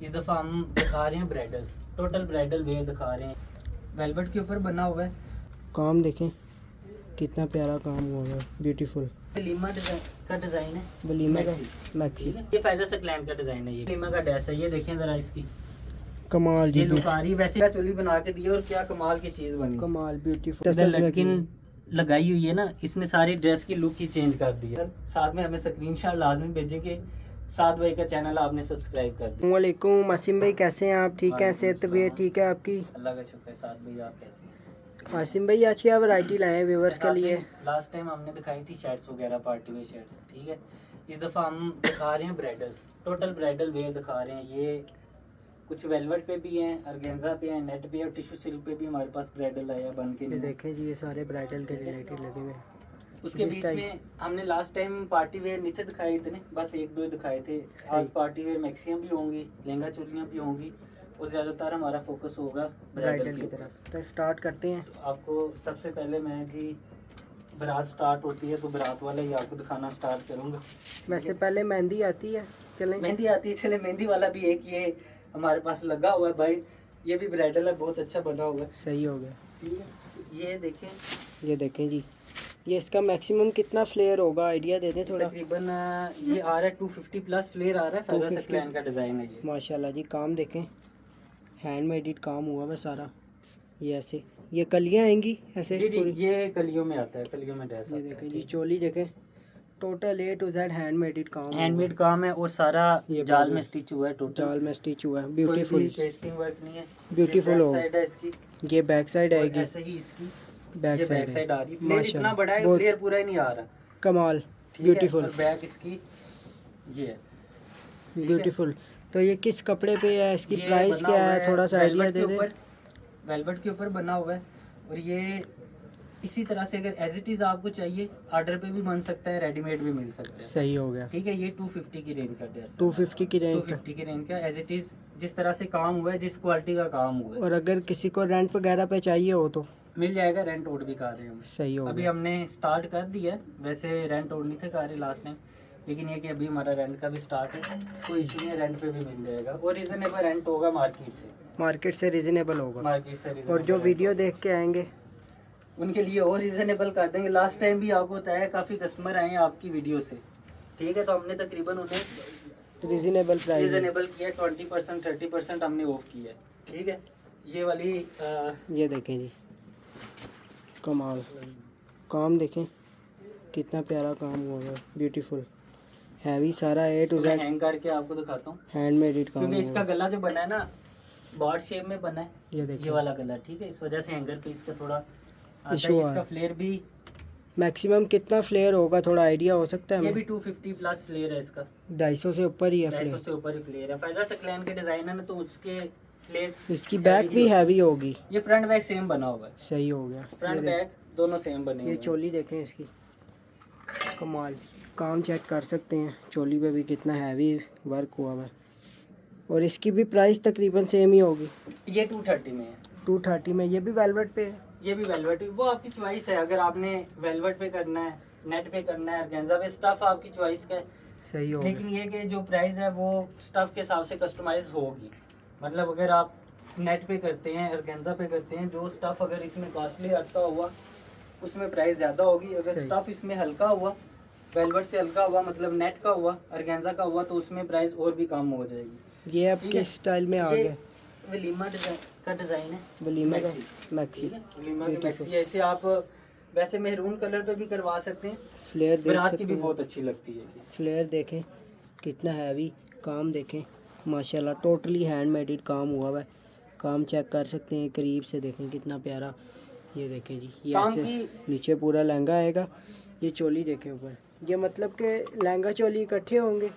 इस दफ़ा हम दिखा रहे हैं ब्राइडल्स, टोटल ब्राइडल वेयर दिखा रहे हैं। वेलवेट के ऊपर बना हुआ है। काम देखें कितना प्यारा काम हुआ है, ब्यूटीफुल। वलीमा का डिज़ाइन है, वलीमा का मैक्सी। ठीक है। ये फैज़ा सकलैन का डिज़ाइन है। ये वलीमा का ड्रेस है। ये देखें ज़रा इसकी कमाल जी, ये लुकारी वैसे चोली बना के दी है और क्या कमाल की चीज़ बनी। कमाल ब्यूटीफुल। लेकिन लगाई हुई है ना, इसने सारी ड्रेस की लुक ही चेंज कर दी है। साथ में हमें स्क्रीनशॉट लाजमी भेजें कि साद भाई का चैनल आपने सब्सक्राइब कर दिया। वालेकुम मासिम भाई, कैसे हैं आप? ठीक है, सेहत तबीयत ठीक है आपकी? अल्लाह का शुक्र है। साद भाई आप कैसे हैं? मासिम भाई आज क्या वैरायटी लाए हैं व्यूअर्स के लिए? लास्ट टाइम हमने दिखाई थी शर्ट्स वगैरह, पार्टी वेयर शर्ट्स, ठीक है। इस दफ़ा हम दिखा रहे हैं ब्राइडल्स, टोटल ब्राइडल वेयर दिखा रहे हैं। ये कुछ वेलवेट पे भी हैं, ऑर्गेन्जा पे हैं, नेट पे और टिश्यू सिल्क पे भी हमारे पास ब्राइडल आया बन के। ये देखें जी, ये सारे ब्राइडल के रिलेटेड लगे हुए हैं। उसके बीच में हमने लास्ट टाइम पार्टी वेयर नहीं थे दिखाए इतने, बस एक दो दिखाए थे। आज पार्टी वेयर मैक्सियाँ भी होंगी, लहंगा चोलियाँ भी होंगी और ज़्यादातर हमारा फोकस होगा ब्राइडल की तरफ। तो स्टार्ट करते हैं। तो आपको सबसे पहले मैं जी बारात स्टार्ट होती है तो बारात वाला ही आपको दिखाना स्टार्ट करूँगा। वैसे पहले मेहंदी आती है, चलें मेहंदी आती है, चले मेहंदी वाला भी एक ये हमारे पास लगा हुआ है भाई। ये भी ब्राइडल है, बहुत अच्छा बना हुआ है। सही हो गया। ठीक है, ये देखें जी, ये इसका मैक्सिमम कितना फ्लेयर होगा, आइडिया दे दें थोड़ा। तकरीबन ये आ रहा है 250 प्लस फ्लेयर आ रहा है। फैज़ा सकलैन का डिज़ाइन है ये। माशाल्लाह जी, काम देखें, हैंडमेड काम हुआ है सारा। ये ऐसे ये कलियाँ आएंगी ऐसे जी जी, ये कलियों में आता है, कलियों में ड्रेस। ये देखें जी, चोली देखें, total A to Z handmade काम। हैंडमेड काम है और सारा ये जाल में स्टिच हुआ है। टोटल जाल में स्टिच हुआ है, ब्यूटीफुल पेस्टिंग वर्क नहीं है, ब्यूटीफुल हो। साइड है इसकी, ये बैक साइड आएगी, ऐसे ही इसकी बैक साइड साइड आ रही है। फ्लेयर इतना बड़ा है, फ्लेयर पूरा ही नहीं आ रहा। कमाल, ठीक है, ब्यूटीफुल। और बैक इसकी ये है, ब्यूटीफुल। तो ये किस कपड़े पे है, इसकी प्राइस क्या है, थोड़ा सा आइडिया दे दे। वेलवेट के ऊपर बना हुआ है और ये इसी तरह से अगर एज इट इज़ आपको चाहिए ऑर्डर पे भी बन सकता है, रेडीमेड भी मिल सकता है। सही हो गया। ठीक है, ये 250 की रेंज का ड्रेस, 250 की रेंज, 250 की रेंज का एज इट इज़ जिस तरह से काम हुआ है, जिस क्वालिटी का काम हुआ है। और अगर किसी को रेंट वगैरह पे चाहिए हो तो मिल जाएगा, रेंट ओड भी कर रहे हैं हम। सही हो अभी गया। हमने स्टार्ट कर दिया है, वैसे रेंट ओड नहीं थे कर रहे लास्ट टाइम, लेकिन ये कि अभी हमारा रेंट का भी स्टार्ट है, कोई इशू नहीं, रेंट पे भी मिल जाएगा और रीजनेबल रेंट होगा मार्केट से रीजनेबल होगा। मार्केट से reasonable और जो rent वीडियो होगा। देख के आएंगे उनके लिए और रीजनेबल कर देंगे। लास्ट टाइम भी आपको बताया, काफ़ी कस्टमर आए हैं आपकी वीडियो से, ठीक है, तो हमने तकरीबन उन्हें रीजनेबल प्राइस रीजनेबल किया, 20% 30% हमने ऑफ किया है। ठीक है, ये वाली ये देखें जी, कमाल काम देखें कितना प्यारा काम हुआ है, ब्यूटीफुल हैवी सारा A to Z हैंग करके आपको दिखाता हूँ, हैंडमेड काम। क्योंकि इसका गला जो बना है ना बॉर्ड शेप में बना है, ये देखिए, ये वाला गला, ठीक है, इस वजह से हैंगर पे इसका थोड़ा आता इशू है। आ इसका फ्लेयर भी मैक्सिमम कितना फ्लेयर होगा, थोड़ा आइडिया हो सकता है ये हमें? भी 250 प्लस फ्लेयर है इसका, 250 से ऊपर ही है 250 फ्लेयर। से ऊपर ही फ्लेयर है। फैज़ा सकलैन के डिज़ाइन है ना, तो उसके फ्लेयर, इसकी बैक भी हैवी होगी। ये फ्रंट बैक सेम बना हुआ है, सही हो गया। फ्रंट बैक दोनों सेम बने हुए ये हैं। चोली देखें इसकी, कमाल काम चेक कर सकते हैं, चोली पे भी कितना हैवी वर्क हुआ है। और इसकी भी प्राइस तकरीबन सेम ही होगी। ये 230 में है। 230 में, ये भी वेलवेट पे है। ये भी वेलवेट, वो आपकी चॉइस है, अगर आपने वेलवेट पे करना है, नेट पे करना है, ऑर्गेन्जा पे, स्टफ आपकी चॉइस का है। सही हो लेकिन ये कि जो प्राइस है वो स्टफ के हिसाब से कस्टमाइज होगी। मतलब अगर आप नेट पे करते हैं, ऑर्गेन्जा पे करते हैं, जो स्टफ अगर इसमें कॉस्टली आता हुआ उसमें प्राइस ज़्यादा होगी। अगर स्टफ इसमें हल्का हुआ, वेलवेट से हल्का हुआ, मतलब नेट का हुआ, ऑर्गेन्जा का हुआ, तो उसमें प्राइस और भी कम हो जाएगी। ये अब किस स्टाइल में आ गया? वलीमा का डिज़ाइन है, वलीमा का मैक्सी, मैक्सी, वलीमा का मैक्सी। ऐसे आप वैसे मेहरून कलर पे भी करवा सकते हैं, फ्लेयर देख बारात की सकते भी हैं। बहुत अच्छी लगती है। फ्लेयर देखें कितना हैवी काम, देखें माशाल्लाह, टोटली हैंडमेड काम हुआ है। काम चेक कर सकते हैं करीब से, देखें कितना प्यारा। ये देखें जी, ये ऐसे नीचे पूरा लहंगा आएगा। ये चोली देखें ऊपर, ये मतलब कि लहंगा चोली इकट्ठे होंगे।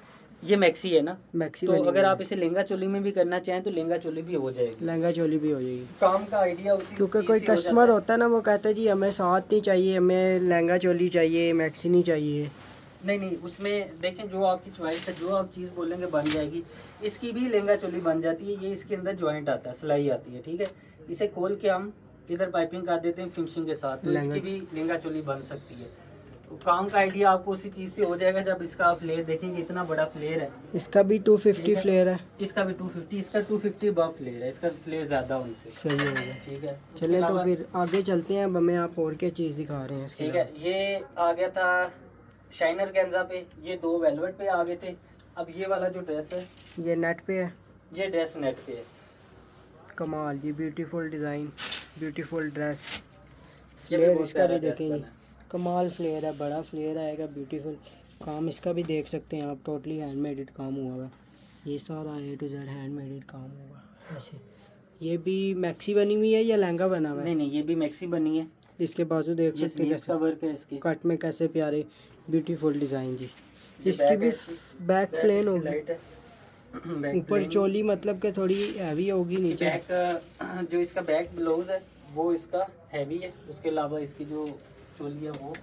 ये मैक्सी है ना, मैक्सी तो अगर आप इसे लहंगा चोली में भी करना चाहें तो लहंगा चोली भी हो जाएगी, लहंगा चोली भी हो जाएगी। काम का आइडिया उसी क्योंकि चीज़ कोई से हो कस्टमर जाता होता है ना, वो कहता है जी हमें साथ नहीं चाहिए, हमें लहंगा चोली चाहिए, मैक्सी नहीं चाहिए। है। नहीं, उसमें देखें जो आपकी चॉइस है, जो आप चीज़ बोलेंगे बन जाएगी। इसकी भी लहंगा चोली बन जाती है। ये इसके अंदर जॉइंट आता है, सिलाई आती है, ठीक है, इसे खोल के हम इधर पाइपिंग कर देते हैं फिनिशिंग के साथ, तो इसकी भी लहंगा चोली बन सकती है। काम का आइडिया आपको उसी चीज़ से हो जाएगा जब इसका आप फ्लेयर देखेंगे। इतना बड़ा फ्लेयर है। इसका भी 250 फ्लेयर है। इसका भी 250, इसका 250 बफ फ्लेयर है, इसका फ्लेयर ज़्यादा उनसे। सही हो गया। ठीक है, चले तो फिर आगे चलते हैं। अब हमें आप और क्या चीज़ दिखा रहे हैं इसके ठीक है। ये आ गया था शाइनर गेंजा पे, ये 2 वेलवेट पे आ गए थे। अब ये वाला जो ड्रेस है ये नेट पे है। ये ड्रेस नेट पे है। कमाल जी, ब्यूटीफुल डिज़ाइन, ब्यूटीफुल ड्रेस। ये भी फ्लेयर बहुत इसका भी प्यारा ड्रेस देखेंगे, बना है। कमाल फ्लेयर है, बड़ा फ्लेयर आएगा, ब्यूटीफुल काम इसका भी देख सकते हैं आप। टोटली हैंडमेड काम हुआ है। ये सारा A to Z हैंडमेड काम हुआ। ऐसे ये भी मैक्सी बनी हुई है या लहंगा बना हुआ है? नहीं, ये भी मैक्सी बनी है। इसके बाजू देख ये सकते हैं स्लीव्स का कैसे वर्क है इसके। कट में कैसे प्यारे ब्यूटीफुल डिज़ाइन जी। ये इसकी भी बैक है, बैक प्लेन इसकी होगी, लाइट है। बैक ऊपर प्लेन। चोली मतलब कि थोड़ी हैवी होगी। इसकी नीचे बैक जो इसका बैक ब्लाउज है वो इसका हैवी है। उसके अलावा इसकी जो चोली है वो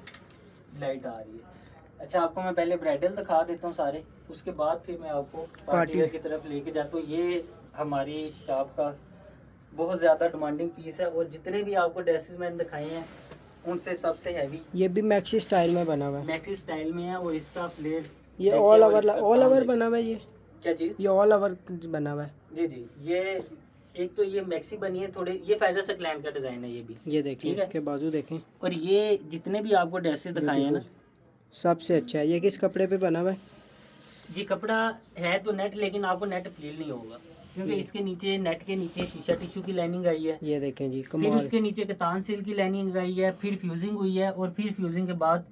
लाइट आ रही है। अच्छा, आपको मैं पहले ब्राइडल दिखा देता हूँ सारे, उसके बाद फिर मैं आपको पार्टी वेयर की तरफ लेके जाता हूँ। ये हमारी शॉप का बहुत ज़्यादा डिमांडिंग पीस है और जितने भी आपको ड्रेसेस मैंने दिखाए हैं उनसे सबसे हैवी ये भी मैक्सी स्टाइल में बना हुआ है। मैक्सी स्टाइल में है और इसका फ्लेयर ये ऑल ओवर बना हुआ है। ये क्या चीज़? ये ऑल ओवर बना हुआ है। जी, ये एक तो ये मैक्सी बनी है थोड़े, ये फैजर से क्लैन का डिज़ाइन है ये भी। ये देखिए, ठीक है। इसके बाजू देखें, और ये जितने भी आपको ड्रेसेस दिखाए हैं ना, सबसे अच्छा है। ये किस कपड़े पे बना हुआ है? ये कपड़ा है तो नेट, लेकिन आपको नेट फील नहीं होगा क्योंकि इसके नीचे नेट के नीचे शीशा टिश्यू की लाइनिंग आई है। ये देखें जी, फिर कमाल। उसके नीचे कतान सिल्क की लाइनिंग आई है, फिर फ्यूजिंग हुई है और फिर फ्यूजिंग के बाद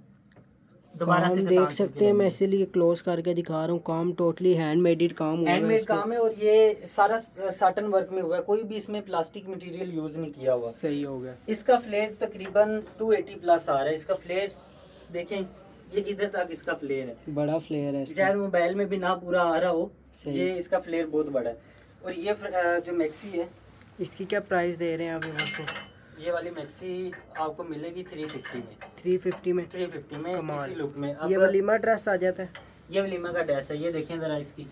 दोबारा से काम देख सकते हैं, मैं इसीलिए क्लोज करके दिखा रहा हूँ। काम टोटली हैंडमेड काम हुआ है। हैंडमेड इस पे। काम है और ये सारा साटन वर्क में हुआ है, कोई भी इसमें प्लास्टिक मटेरियल यूज नहीं किया हुआ। सही हो गया। इसका फ्लेयर तकरीबन 280 प्लस आ रहा है। इसका फ्लेयर देखें, ये इधर तक इसका फ्लेयर है। बड़ा फ्लेयर है इसका। शायद मोबाइल में भी ना पूरा आ रहा हो, सही। ये इसका फ्लेयर बहुत बड़ा है। और ये जो मैक्सी है, इसकी क्या प्राइस दे रहे हैं आप इनको? ये वाली मैक्सी आपको मिलेगी 350 में। 350 में? 350 में कमाल। इसी लुक में। अब ये वलीमा ड्रेस आ जाता है। ये वलीमा का ड्रेस है, ये देखें जरा इसकी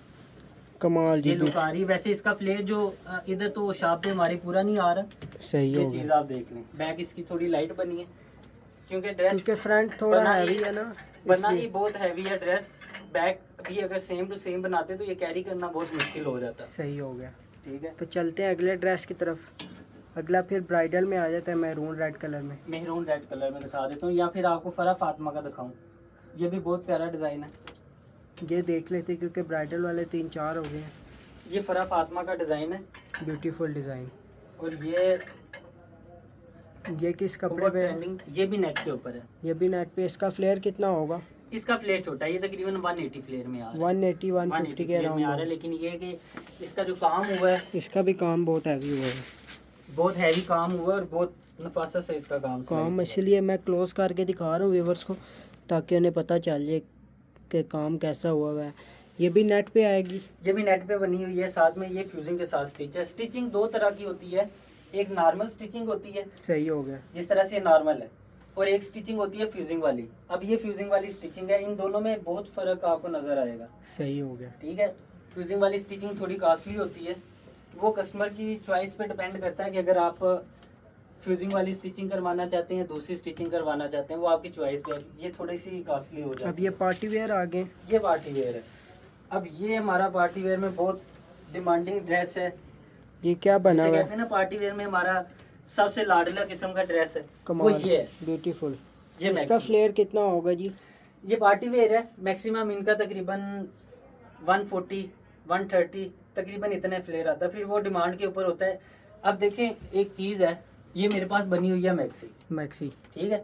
कमाल जी। ये लुक आ रही है। वैसे इसका फ्लेयर जो इधर तो शॉप पे हमारी पूरा नहीं आ रहा, सही ये हो चीज़ गया। आप देख लें। बैक इसकी थोड़ी लाइट बनी है क्योंकि ड्रेस क्योंकि फ्रंट थोड़ा बना हैवी ही- है ना, बना ही इसलिए। बहुत हैवी है ड्रेस। बैक भी अगर सेम टू सेम बनाते तो ये कैरी करना बहुत मुश्किल हो जाता। सही हो गया। ठीक है, तो चलते हैं अगले ड्रेस की तरफ। अगला फिर ब्राइडल में आ जाता है, मैरून रेड कलर में। मेहरून रेड कलर में दिखा देता हूँ या फिर आपको फरा फातिमा का दिखाऊं। ये भी बहुत प्यारा डिज़ाइन है। ये देख लेते हैं क्योंकि ब्राइडल वाले 3-4 हो गए हैं। ये फरा फातिमा का डिज़ाइन है ब्यूटीफुल डिज़ाइन। और ये किस कपड़े बहुत पे है? ट्रेंडिंग, ये भी नेट के ऊपर है। ये भी नेट पे। इसका फ्लेयर कितना होगा? इसका फ्लेयर छोटा है, ये तकरीबन 180 फ्लेयर में आ रहा है। 180 150 के फ्लेयर में आ रहा है, अराउंड। लेकिन ये है कि इसका जो काम हुआ है इसका भी काम बहुत हैवी हुआ है। बहुत हैवी काम हुआ है और बहुत नफासत से इसका काम काम इसलिए मैं क्लोज करके दिखा रहा हूँ व्यूवर्स को, ताकि उन्हें पता चल जाए कि काम कैसा हुआ है। ये भी नेट पे आएगी? ये भी नेट पे बनी हुई है, साथ में ये फ्यूजिंग के साथ स्टिच है। स्टिचिंग 2 तरह की होती है, एक नॉर्मल स्टिचिंग होती है सही हो गया। जिस तरह से नॉर्मल है, और एक स्टिचिंग होती है फ्यूजिंग वाली। अब ये फ्यूजिंग वाली स्टिचिंग है, इन दोनों में बहुत फ़र्क आपको नज़र आएगा। सही हो गया। ठीक है, फ्यूजिंग वाली स्टिचिंग थोड़ी कॉस्टली होती है, वो कस्टमर की चॉइस पे डिपेंड करता है कि अगर आप फ्यूजिंग वाली स्टिचिंग करवाना चाहते हैं, दूसरी स्टिचिंग करवाना चाहते हैं, वो आपकी चॉइस पे है। ये थोड़ी सी कॉस्टली हो जाती है। अब ये पार्टी वेयर आ गए। ये पार्टी वेयर है। अब ये हमारा पार्टी वेयर में बहुत डिमांडिंग ड्रेस है। ये क्या बना जिसे हुआ कहते है? हैं ना पार्टी वेयर में हमारा सबसे लाडला किस्म का ड्रेस है, वो कमाल, ये है। ब्यूटीफुल। ये इसका मैक्सी। फ्लेयर कितना होगा जी? ये पार्टी वेयर है, मैक्सिमम इनका तकरीबन 140 130 तकरीबन इतने फ्लेयर आता है, फिर वो डिमांड के ऊपर होता है। अब देखें, एक चीज़ है, ये मेरे पास बनी हुई है मैक्सी। मैक्सी। ठीक है,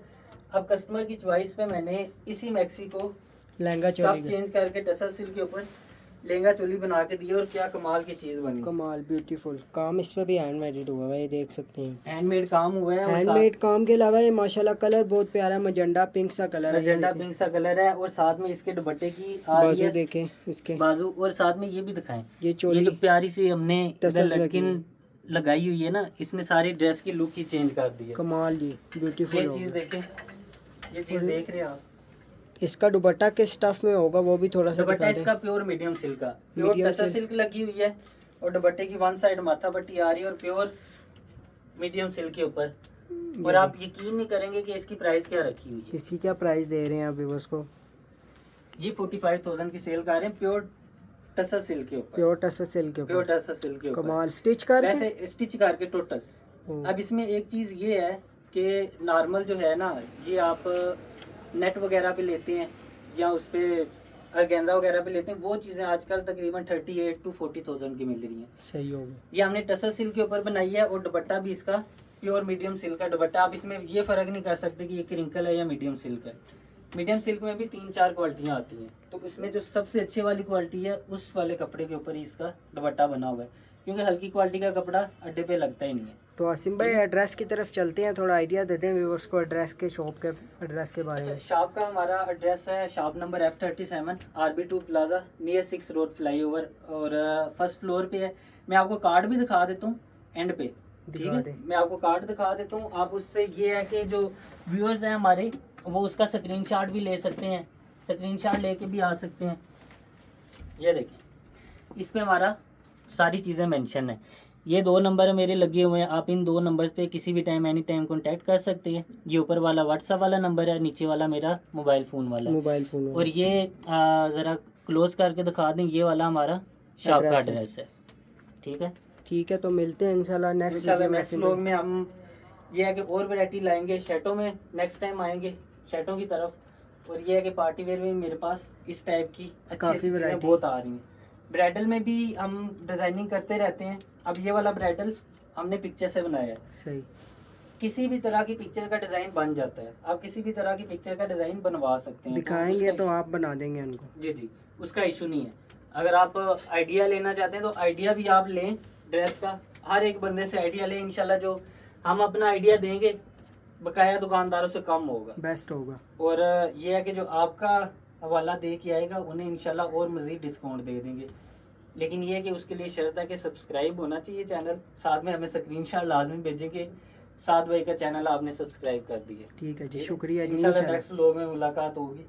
अब कस्टमर की चॉइस पे मैंने इसी मैक्सी को लहंगा स्टफ चोली का। चेंज करके टसर सिल्क के ऊपर लहंगा चोली बना के दिया और क्या कमाल की चीज़ बनी। कमाल, ब्यूटीफुल काम। इस पे भी हैंडमेड हुआ है, ये देख सकते हैं। हैंडमेड काम हुआ है। हैंडमेड काम के अलावा ये माशाल्लाह कलर बहुत प्यारा है, मजेंडा पिंक सा कलर है। मजेंडा पिंक सा कलर है और साथ में इसके दुपट्टे की आ रही बाजू है देखें इसके। बाजू, और साथ में ये भी दिखाएं, ये ये चोली जो प्यारी सी हमने टसल्स इधर लगी लटकिन लगाई हुई है ना, इसने सारी ड्रेस की लुक ही चेंज कर दी है। कमाल जी, ब्यूटीफुल ये हो चीज़ गया। देखें, ये चीज़ देख रहे हैं आप। इसका दुपट्टा किस स्टफ में होगा वो भी थोड़ा सा दुपट्टा दिखा इसका दें। प्योर मीडियम सिल्क का, pure medium tussar silk. Silk लगी हुई है और दुपट्टे की वन साइड माथा पट्टी आ रही है और प्योर मीडियम सिल्क के ऊपर और आप यकीन नहीं करेंगे कि इसकी प्राइस क्या रखी हुई है। इसकी क्या प्राइस दे रहे हैं आप व्यूअर्स को? ये 45,000 की सेल कर रहे हैं, प्योर टसर सिल्क के ऊपर। प्योर टसर सिल्क के प्योर ऊपर, टसर सिल्क के ऊपर कमाल। स्टिच करके वैसे स्टिच करके टोटल। अब इसमें एक चीज़ ये है कि नॉर्मल जो है ना, ये आप नेट वगैरह पे लेते हैं या उस पर ऑर्गेन्जा वगैरह पे लेते हैं, वो चीज़ें आजकल तकरीबन 38 to 40,000 की मिल रही हैं। सही हो गया। ये हमने टसर सिल्क के ऊपर बनाई है और दुपट्टा भी इसका प्योर मीडियम सिल्क का दुपट्टा। आप इसमें ये फ़र्क नहीं कर सकते कि ये क्रिंकल है या मीडियम सिल्क है। मीडियम सिल्क में भी 3-4 क्वालिटियाँ आती हैं, तो इसमें जो सबसे अच्छी वाली क्वालिटी है उस वाले कपड़े के ऊपर ही इसका दुपट्टा बना हुआ है, क्योंकि हल्की क्वालिटी का कपड़ा अड्डे पे लगता ही नहीं है। तो आसिम भाई एड्रेस की तरफ चलते हैं, थोड़ा आइडिया देते हैं व्यूअर्स को एड्रेस के, शॉप के एड्रेस के बारे में। शॉप का हमारा एड्रेस है shop number F37 RB2 plaza near 6 road flyover, और फर्स्ट फ्लोर पे है। मैं आपको कार्ड भी दिखा देता हूँ एंड पे, ठीक है? मैं आपको कार्ड दिखा देता हूँ। आप उससे ये है कि जो व्यूअर्स हैं हमारे, वो उसका स्क्रीनशॉट भी ले सकते हैं, स्क्रीनशॉट लेके भी आ सकते हैं। ये देखें, इस पे हमारा सारी चीज़ें मेंशन है। ये 2 नंबर मेरे लगे हुए हैं, आप इन 2 नंबर पे किसी भी टाइम एनी टाइम कांटेक्ट कर सकते हैं। ये ऊपर वाला व्हाट्सएप वाला नंबर है, नीचे वाला मेरा मोबाइल फ़ोन वाला है। मोबाइल फ़ोन और ये ज़रा क्लोज करके दिखा दें, ये वाला हमारा शॉप का एड्रेस है, ठीक है? ठीक है, तो मिलते हैं इंशाल्लाह नेक्स्ट व्लॉग में। हम ये है कि और वैरायटी लाएंगे शर्टों में, नेक्स्ट टाइम आएंगे शर्टों की तरफ। और ये है कि पार्टी वेयर में मेरे पास इस टाइप की काफ़ी अच्छी वैरायटी बहुत आ रही हैं। ब्राइडल में भी हम डिज़ाइनिंग करते रहते हैं। अब ये वाला ब्राइडल हमने पिक्चर से बनाया है। सही, किसी भी तरह की पिक्चर का डिज़ाइन बन जाता है, आप किसी भी तरह की पिक्चर का डिज़ाइन बनवा सकते हैं। दिखाएंगे तो आप बना देंगे उनको? जी जी, उसका इशू नहीं है। अगर आप आइडिया लेना चाहते हैं तो आइडिया भी आप लें ड्रेस का, हर एक बंदे से आइडिया लें। इंशाल्लाह जो हम अपना आइडिया देंगे बकाया दुकानदारों से कम होगा, बेस्ट होगा। और ये है कि जो आपका हवाला दे के आएगा उन्हें इंशाल्लाह और मज़ीद डिस्काउंट दे देंगे। लेकिन ये है कि उसके लिए शर्त है कि सब्सक्राइब होना चाहिए चैनल, साथ में हमें स्क्रीनशॉट लाजमी भेजेंगे। 7 भाई का चैनल आपने सब्सक्राइब कर दिया। ठीक है जी, शुक्रिया जी। इंशाल्लाह नेक्स्ट व्लॉग में मुलाकात होगी।